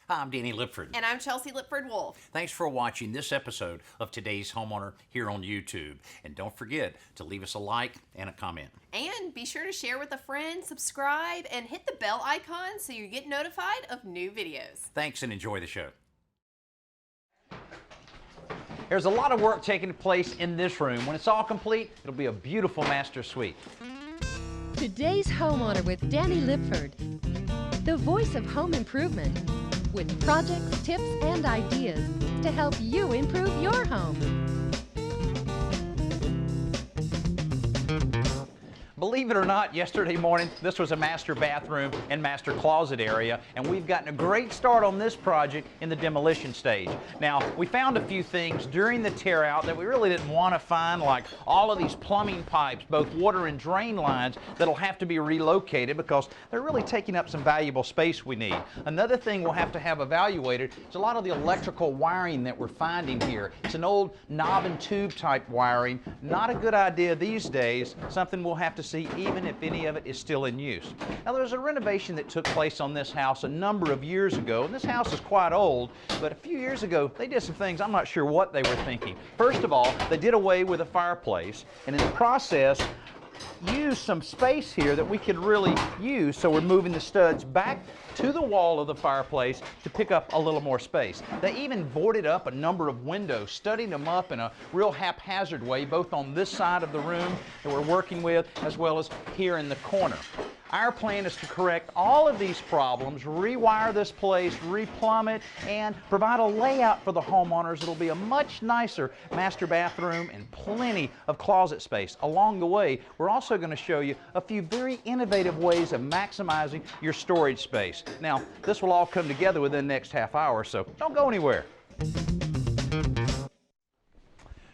Hi, I'm Danny Lipford. And I'm Chelsea Lipford-Wolf. Thanks for watching this episode of Today's Homeowner here on YouTube. And don't forget to leave us a like and a comment. And be sure to share with a friend, subscribe, and hit the bell icon so you get notified of new videos. Thanks and enjoy the show. There's a lot of work taking place in this room. When it's all complete, it'll be a beautiful master suite. Today's Homeowner with Danny Lipford, the voice of home improvement, with projects, tips, and ideas to help you improve your home. Believe it or not, yesterday morning, this was a master bathroom and master closet area, and we've gotten a great start on this project in the demolition stage. Now, we found a few things during the tear out that we really didn't want to find, like all of these plumbing pipes, both water and drain lines, that'll have to be relocated because they're really taking up some valuable space we need. Another thing we'll have to have evaluated is a lot of the electrical wiring that we're finding here. It's an old knob and tube type wiring. Not a good idea these days, something we'll have to see even if any of it is still in use. Now, there's a renovation that took place on this house a number of years ago, and this house is quite old, but a few years ago they did some things I'm not sure what they were thinking. First of all, they did away with a fireplace, and in the process used some space here that we could really use, so we're moving the studs back to the wall of the fireplace to pick up a little more space. They even boarded up a number of windows, studding them up in a real haphazard way, both on this side of the room that we're working with, as well as here in the corner. Our plan is to correct all of these problems, rewire this place, replumb it, and provide a layout for the homeowners. It'll be a much nicer master bathroom and plenty of closet space. Along the way, we're also going to show you a few very innovative ways of maximizing your storage space. Now, this will all come together within the next half hour, so don't go anywhere.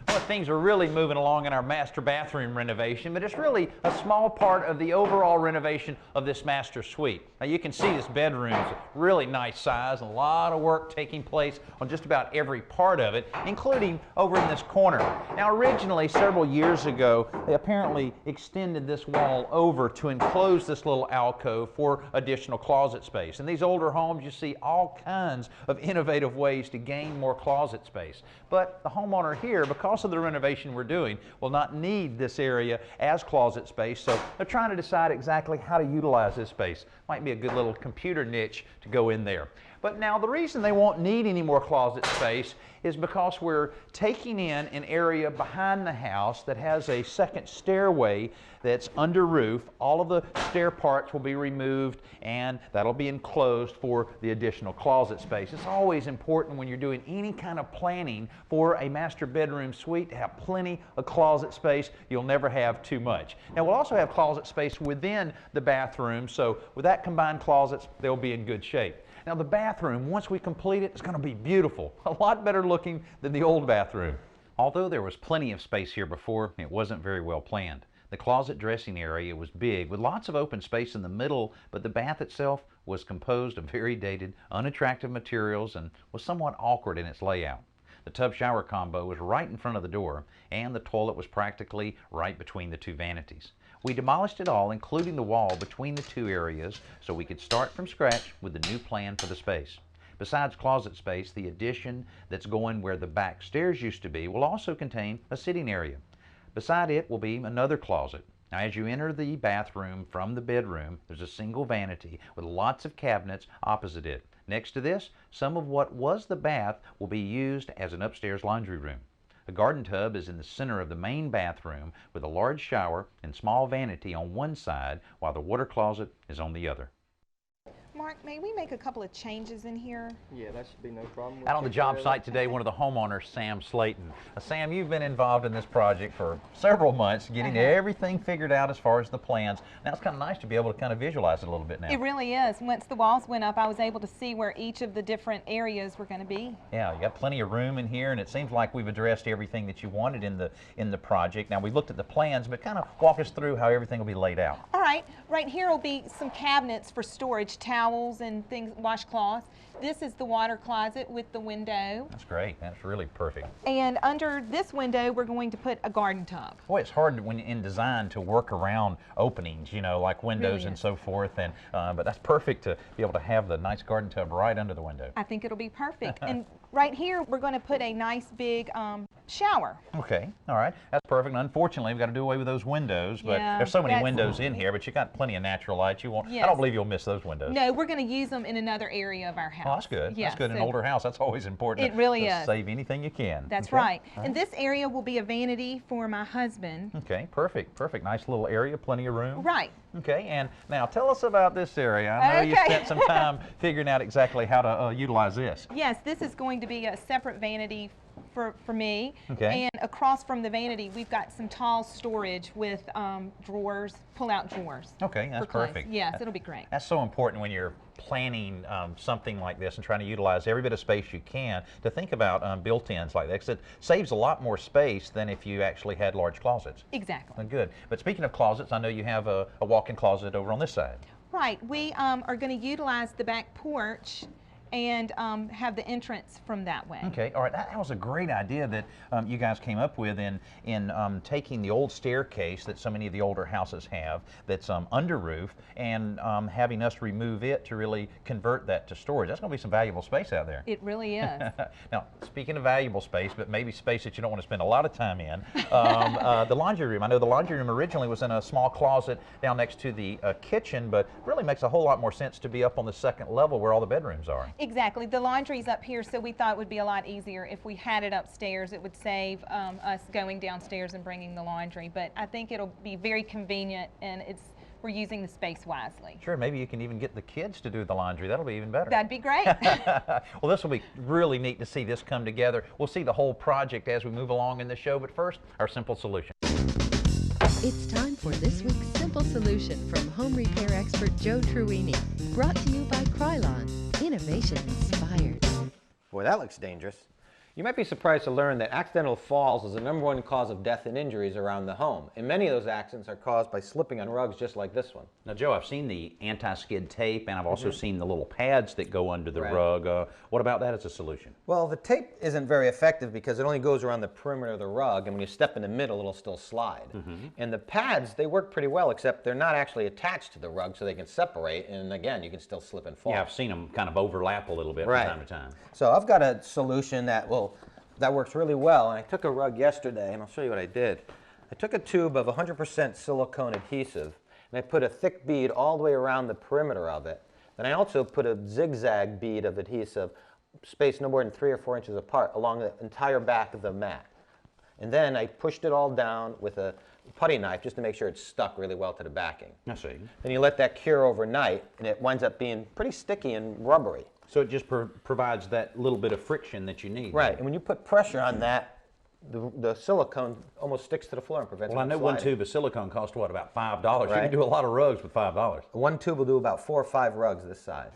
Well, things are really moving along in our master bathroom renovation, but it's really a small part of the overall renovation of this master suite. Now, you can see this bedroom is a really nice size, and a lot of work taking place on just about every part of it, including over in this corner. Now, originally, several years ago, they apparently extended this wall over to enclose this little alcove for additional closet space. In these older homes, you see all kinds of innovative ways to gain more closet space. But the homeowner here, because of the renovation we're doing, will not need this area as closet space, so they're trying to decide exactly how to utilize this space. Might be a good little computer niche to go in there. But now the reason they won't need any more closet space is because we're taking in an area behind the house that has a second stairway that's under roof. All of the stair parts will be removed, and that'll be enclosed for the additional closet space. It's always important when you're doing any kind of planning for a master bedroom suite to have plenty of closet space. You'll never have too much. Now, we'll also have closet space within the bathroom, so with that combined closets, they'll be in good shape. Now, the bathroom, once we complete it, it's going to be beautiful. A lot better looking than the old bathroom. Although there was plenty of space here before, it wasn't very well planned. The closet dressing area was big, with lots of open space in the middle, but the bath itself was composed of very dated, unattractive materials and was somewhat awkward in its layout. The tub-shower combo was right in front of the door, and the toilet was practically right between the two vanities. We demolished it all, including the wall between the two areas, so we could start from scratch with the new plan for the space. Besides closet space, the addition that's going where the back stairs used to be will also contain a sitting area. Beside it will be another closet. Now, as you enter the bathroom from the bedroom, there's a single vanity with lots of cabinets opposite it. Next to this, some of what was the bath will be used as an upstairs laundry room. A garden tub is in the center of the main bathroom with a large shower and small vanity on one side, while the water closet is on the other. Mark, may we make a couple of changes in here? Yeah, that should be no problem. Out on the job site today, one of the homeowners, Sam Slayton. Sam, you've been involved in this project for several months, getting everything figured out as far as the plans. Now, it's kind of nice to be able to kind of visualize it a little bit now. It really is. Once the walls went up, I was able to see where each of the different areas were going to be. Yeah, you got plenty of room in here, and it seems like we've addressed everything that you wanted in the project. Now, we looked at the plans, but kind of walk us through how everything will be laid out. All right, right here will be some cabinets for storage, towels, towels and things, washcloths. This is the water closet with the window. That's great. That's really perfect. And under this window, we're going to put a garden tub. Boy, it's hard when in design to work around openings, you know, like windows Really and is. so forth. And but that's perfect to be able to have the nice garden tub right under the window. I think it'll be perfect. And right here, we're going to put a nice big shower. Okay, all right, that's perfect. Unfortunately, we've got to do away with those windows, but Yeah, there's so many that's- windows in here, but you got plenty of natural light. You won't. I Yes. don't believe you'll miss those windows. No, we're going to use them in another area of our house. Oh, that's good. Yeah, That's good. In an so older house, that's always important. It really to is. Save anything you can. That's Okay? right. All And this area will be a vanity for my husband. Okay, perfect, perfect. Nice little area, plenty of room. Right. Okay, and now tell us about this area. I know you Okay. spent some time figuring out exactly how to utilize this. Yes, this is going to be a separate vanity for me. Okay. And across from the vanity, we've got some tall storage with drawers, pull-out drawers. Okay, that's for clothes. perfect. Yes, it'll be great. That's so important when you're planning something like this and trying to utilize every bit of space you can to think about built-ins like that, because it saves a lot more space than if you actually had large closets. Exactly. Good. But speaking of closets, I know you have a walk-in closet over on this side. Right. We are going to utilize the back porch and have the entrance from that way. Okay, all right, that was a great idea that you guys came up with in taking the old staircase that so many of the older houses have that's under roof and having us remove it to really convert that to storage. That's going to be some valuable space out there. It really is. Now, speaking of valuable space, but maybe space that you don't want to spend a lot of time in, the laundry room. I know the laundry room originally was in a small closet down next to the kitchen, but really makes a whole lot more sense to be up on the second level where all the bedrooms are. Exactly. The laundry's up here, so we thought it would be a lot easier if we had it upstairs. It would save us going downstairs and bringing the laundry. But I think it'll be very convenient, and we're using the space wisely. Sure, maybe you can even get the kids to do the laundry. That'll be even better. That'd be great. Well, this will be really neat to see this come together. We'll see the whole project as we move along in the show, but first, our simple solution. It's time for this week's Simple Solution from home repair expert Joe Truini. Brought to you by Krylon. Innovation inspired. Boy, that looks dangerous. You might be surprised to learn that accidental falls is the #1 cause of death and injuries around the home. And many of those accidents are caused by slipping on rugs just like this one. Now, Joe, I've seen the anti-skid tape, and I've also seen the little pads that go under the Right. rug. What about that as a solution? Well, the tape isn't very effective because it only goes around the perimeter of the rug, and when you step in the middle, it'll still slide. And the pads, they work pretty well, except they're not actually attached to the rug, so they can separate, and again, you can still slip and fall. Yeah, I've seen them kind of overlap a little bit Right. from time to time. So I've got a solution that works really well, and I took a rug yesterday, and I'll show you what I did. I took a tube of 100% silicone adhesive, and I put a thick bead all the way around the perimeter of it. Then I also put a zigzag bead of adhesive spaced no more than 3 or 4 inches apart along the entire back of the mat. And then I pushed it all down with a putty knife just to make sure it's stuck really well to the backing. I see. Then you let that cure overnight, and it winds up being pretty sticky and rubbery. So it just provides that little bit of friction that you need. Right, and when you put pressure on that, the silicone almost sticks to the floor and prevents it Well, I from know one sliding. tube of silicone costs, what, about $5? You Right. can do a lot of rugs with $5. One tube will do about 4 or 5 rugs this size.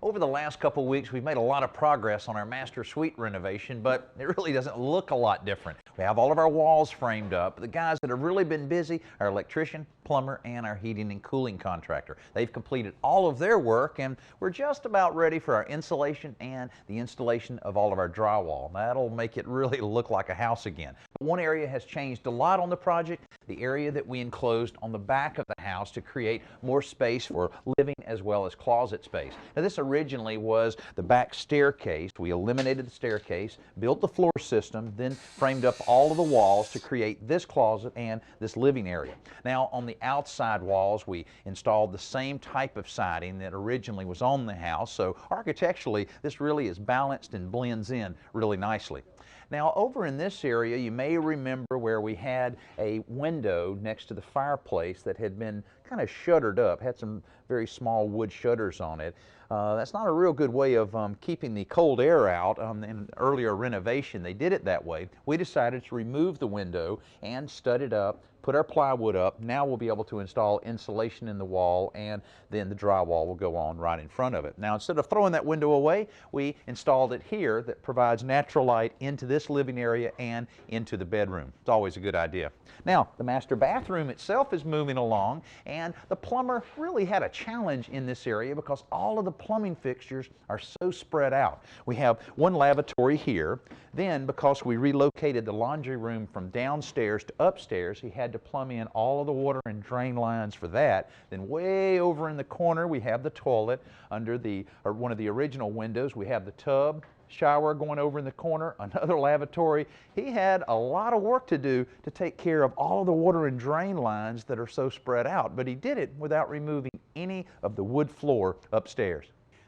Over the last couple weeks, we've made a lot of progress on our master suite renovation, but it really doesn't look a lot different. We have all of our walls framed up. The guys that have really been busy, our electrician, plumber, and our heating and cooling contractor. They've completed all of their work, and we're just about ready for our insulation and the installation of all of our drywall. That'll make it really look like a house again. But one area has changed a lot on the project, the area that we enclosed on the back of the house to create more space for living as well as closet space. Now, this originally was the back staircase. We eliminated the staircase, built the floor system, then framed up all of the walls to create this closet and this living area. Now, on the outside walls, we installed the same type of siding that originally was on the house, so architecturally, this really is balanced and blends in really nicely. Now, over in this area, you may remember where we had a window next to the fireplace that had been kind of shuttered up, had some very small wood shutters on it. That's not a real good way of keeping the cold air out. In an earlier renovation, they did it that way. We decided to remove the window and stud it up, put our plywood up. Now we'll be able to install insulation in the wall, and then the drywall will go on right in front of it. Now, instead of throwing that window away, we installed it here that provides natural light into this living area and into the bedroom. It's always a good idea. Now, the master bathroom itself is moving along, and And the plumber really had a challenge in this area because all of the plumbing fixtures are so spread out. We have one lavatory here. Then, because we relocated the laundry room from downstairs to upstairs, he had to plumb in all of the water and drain lines for that. Then way over in the corner, we have the toilet. Under one of the original windows, we have the tub, shower going over in the corner, another lavatory. He had a lot of work to do to take care of all of the water and drain lines that are so spread out, but he did it without removing any of the wood floor upstairs.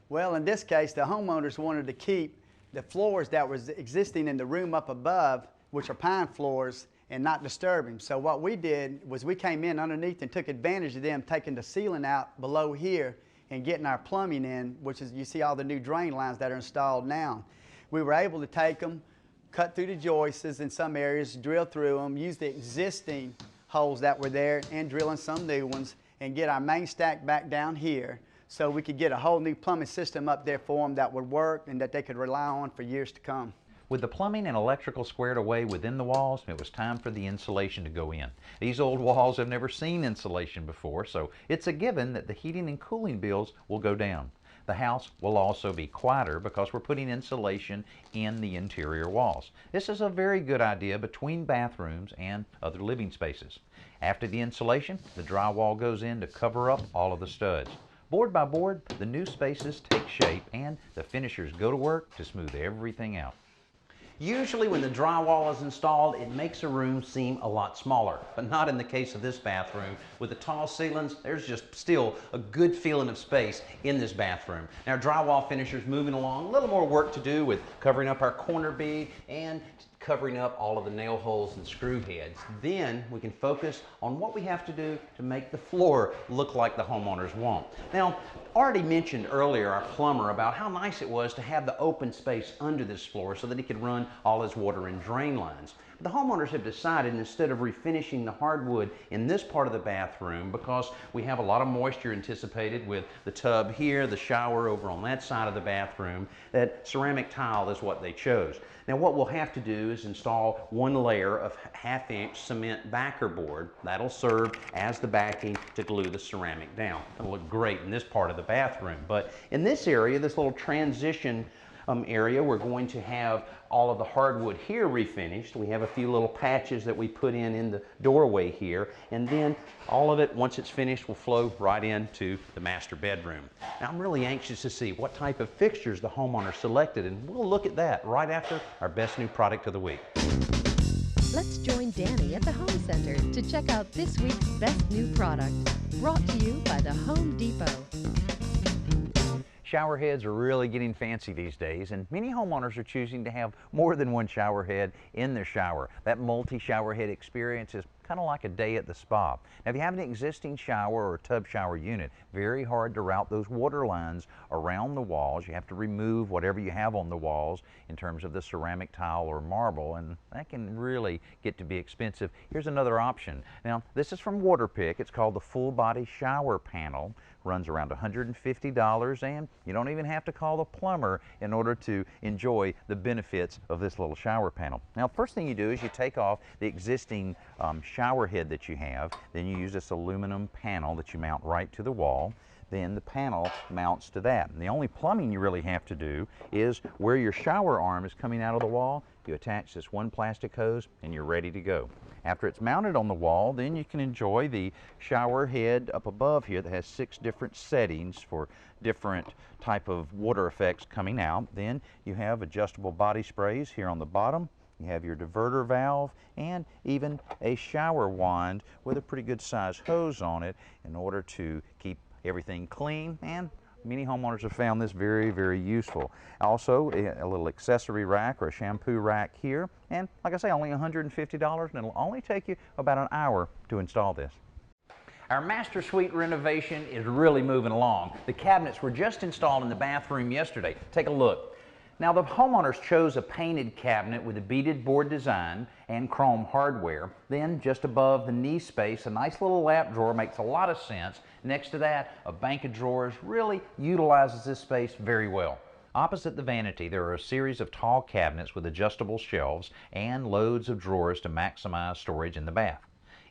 Well, in this case, the homeowners wanted to keep the floors that was existing in the room up above, which are pine floors, and not disturb them. So what we did was we came in underneath and took advantage of them taking the ceiling out below here and getting our plumbing in, which is, you see all the new drain lines that are installed now. We were able to take them, cut through the joists in some areas, drill through them, use the existing holes that were there and drill in some new ones, and get our main stack back down here so we could get a whole new plumbing system up there for them that would work and that they could rely on for years to come. With the plumbing and electrical squared away within the walls, it was time for the insulation to go in. These old walls have never seen insulation before, so it's a given that the heating and cooling bills will go down. The house will also be quieter because we're putting insulation in the interior walls. This is a very good idea between bathrooms and other living spaces. After the insulation, the drywall goes in to cover up all of the studs. Board by board, the new spaces take shape and the finishers go to work to smooth everything out. Usually when the drywall is installed, it makes a room seem a lot smaller, but not in the case of this bathroom. With the tall ceilings, there's just still a good feeling of space in this bathroom. Now, drywall finishers moving along, a little more work to do with covering up our corner bead and covering up all of the nail holes and screw heads. Then we can focus on what we have to do to make the floor look like the homeowners want. Now, already mentioned earlier our plumber about how nice it was to have the open space under this floor so that he could run all his water and drain lines. The homeowners have decided, instead of refinishing the hardwood in this part of the bathroom, because we have a lot of moisture anticipated with the tub here, the shower over on that side of the bathroom, that ceramic tile is what they chose. Now what we'll have to do is install one layer of 1/2-inch cement backer board. That'll serve as the backing to glue the ceramic down. It'll look great in this part of the bathroom, but in this area, this little transition area, we're going to have all of the hardwood here refinished. We have a few little patches that we put in the doorway here, and then all of it, once it's finished, will flow right into the master bedroom. Now, I'm really anxious to see what type of fixtures the homeowner selected, and we'll look at that right after our best new product of the week. Let's join Danny at the Home Center to check out this week's best new product, brought to you by the Home Depot. Shower heads are really getting fancy these days, and many homeowners are choosing to have more than one shower head in their shower. That multi-shower head experience is kind of like a day at the spa. Now, if you have an existing shower or tub shower unit, very hard to route those water lines around the walls. You have to remove whatever you have on the walls in terms of the ceramic tile or marble, and that can really get to be expensive. Here's another option. Now, this is from Waterpik. It's called the Full Body Shower Panel. Runs around $150, and you don't even have to call the plumber in order to enjoy the benefits of this little shower panel. Now, first thing you do is you take off the existing shower head that you have. Then you use this aluminum panel that you mount right to the wall. Then the panel mounts to that. And the only plumbing you really have to do is where your shower arm is coming out of the wall, you attach this one plastic hose and you're ready to go. After it's mounted on the wall, then you can enjoy the shower head up above here that has 6 different settings for different type of water effects coming out. Then you have adjustable body sprays here on the bottom. You have your diverter valve and even a shower wand with a pretty good size hose on it in order to keep everything clean, and many homeowners have found this very, very useful. Also, a little accessory rack or a shampoo rack here, and like I say, only $150, and it'll only take you about an hour to install this. Our master suite renovation is really moving along. The cabinets were just installed in the bathroom yesterday. Take a look. Now, the homeowners chose a painted cabinet with a beaded board design and chrome hardware. Then, just above the knee space, a nice little lap drawer makes a lot of sense. Next to that, a bank of drawers really utilizes this space very well. Opposite the vanity, there are a series of tall cabinets with adjustable shelves and loads of drawers to maximize storage in the bath.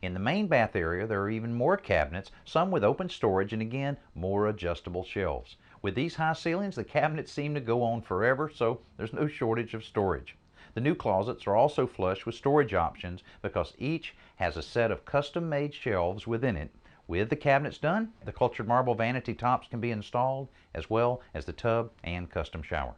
In the main bath area, there are even more cabinets, some with open storage and again, more adjustable shelves. With these high ceilings, the cabinets seem to go on forever, so there's no shortage of storage. The new closets are also flush with storage options because each has a set of custom-made shelves within it. With the cabinets done, the cultured marble vanity tops can be installed, as well as the tub and custom shower.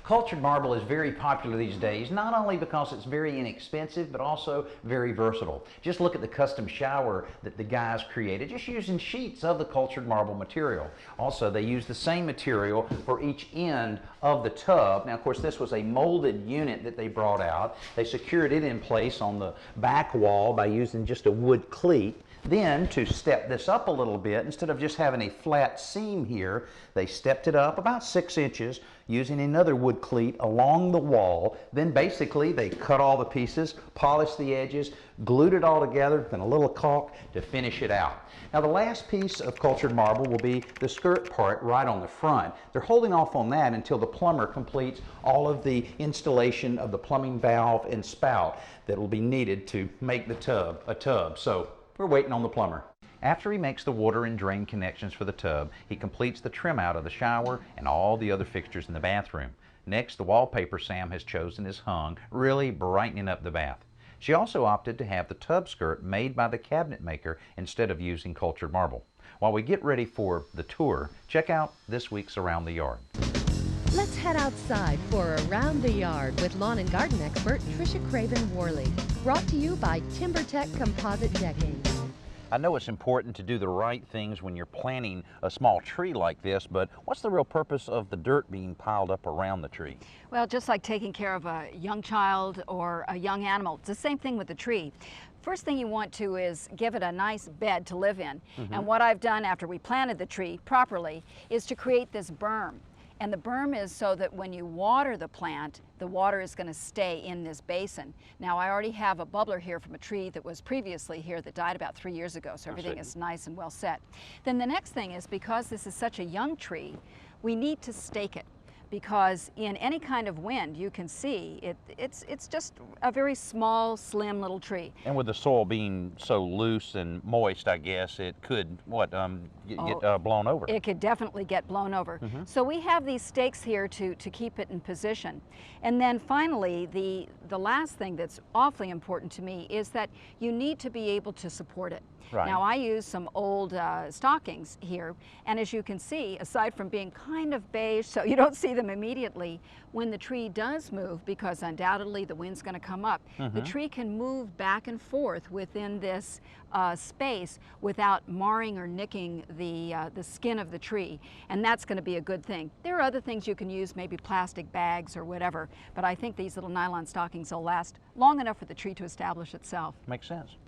Cultured marble is very popular these days, not only because it's very inexpensive, but also very versatile. Just look at the custom shower that the guys created, just using sheets of the cultured marble material. Also, they use the same material for each end of the tub. Now, of course, this was a molded unit that they brought out. They secured it in place on the back wall by using just a wood cleat. Then, to step this up a little bit, instead of just having a flat seam here, they stepped it up about 6 inches using another wood cleat along the wall. Then basically they cut all the pieces, polished the edges, glued it all together, then a little caulk to finish it out. Now the last piece of cultured marble will be the skirt part right on the front. They're holding off on that until the plumber completes all of the installation of the plumbing valve and spout that will be needed to make the tub a tub. So we're waiting on the plumber. After he makes the water and drain connections for the tub, he completes the trim out of the shower and all the other fixtures in the bathroom. Next, the wallpaper Sam has chosen is hung, really brightening up the bath. She also opted to have the tub skirt made by the cabinet maker instead of using cultured marble. While we get ready for the tour, check out this week's Around the Yard. Let's head outside for Around the Yard with lawn and garden expert Tricia Craven-Worley. Brought to you by TimberTech Composite Decking. I know it's important to do the right things when you're planting a small tree like this, but what's the real purpose of the dirt being piled up around the tree? Well, just like taking care of a young child or a young animal, it's the same thing with the tree. First thing you want to is give it a nice bed to live in. And what I've done after we planted the tree properly is to create this berm. And the berm is so that when you water the plant, the water is going to stay in this basin. Now, I already have a bubbler here from a tree that was previously here that died about 3 years ago, so everything is nice and well set. Then the next thing is, because this is such a young tree, we need to stake it. Because in any kind of wind, you can see it's just a very small, slim little tree. And with the soil being so loose and moist, I guess it could get blown over. It could definitely get blown over. So we have these stakes here to keep it in position. And then finally, the last thing that's awfully important to me is that you need to be able to support it. Right. Now, I use some old stockings here, and as you can see, aside from being kind of beige, so you don't see them immediately, when the tree does move, because undoubtedly the wind's going to come up, the tree can move back and forth within this space without marring or nicking the skin of the tree, and that's going to be a good thing. There are other things you can use, maybe plastic bags or whatever, but I think these little nylon stockings will last long enough for the tree to establish itself. Makes sense.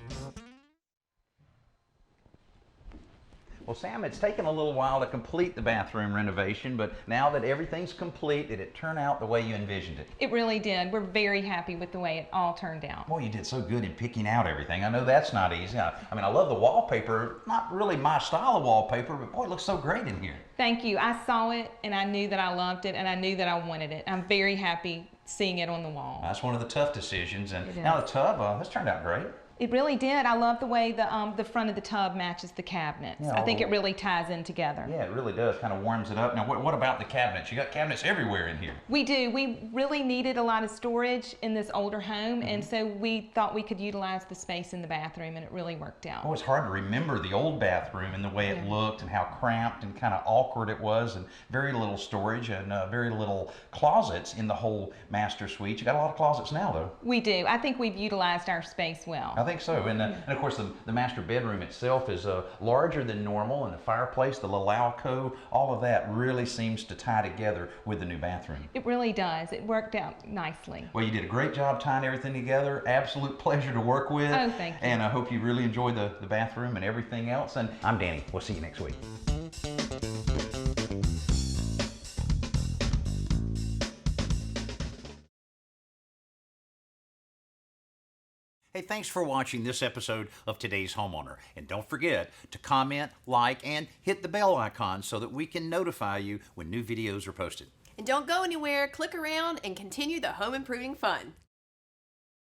Well, Sam, it's taken a little while to complete the bathroom renovation, but now that everything's complete, did it turn out the way you envisioned it? It really did. We're very happy with the way it all turned out. Boy, you did so good in picking out everything. I know that's not easy. I mean, I love the wallpaper. Not really my style of wallpaper, but boy, it looks so great in here. Thank you. I saw it and I knew that I loved it and I knew that I wanted it. I'm very happy seeing it on the wall. That's one of the tough decisions. And now the tub, this turned out great. It really did. I love the way the front of the tub matches the cabinets. Yeah, I think it really ties in together. Yeah, it really does. Kind of warms it up. Now, what about the cabinets? You got cabinets everywhere in here. We do. We really needed a lot of storage in this older home, and so we thought we could utilize the space in the bathroom, and it really worked out. Oh, it's hard to remember the old bathroom and the way it looked and how cramped and kind of awkward it was, and very little storage and very little closets in the whole master suite. You got a lot of closets now, though. We do. I think we've utilized our space well. I think so. And of course, the master bedroom itself is larger than normal, and the fireplace, the little alcove, all of that really seems to tie together with the new bathroom. It really does. It worked out nicely. Well, you did a great job tying everything together. Absolute pleasure to work with. Oh, thank you. And I hope you really enjoy the bathroom and everything else. And I'm Danny. We'll see you next week. Hey, thanks for watching this episode of Today's Homeowner. And don't forget to comment, like, and hit the bell icon so that we can notify you when new videos are posted. And don't go anywhere, click around, and continue the home improving fun.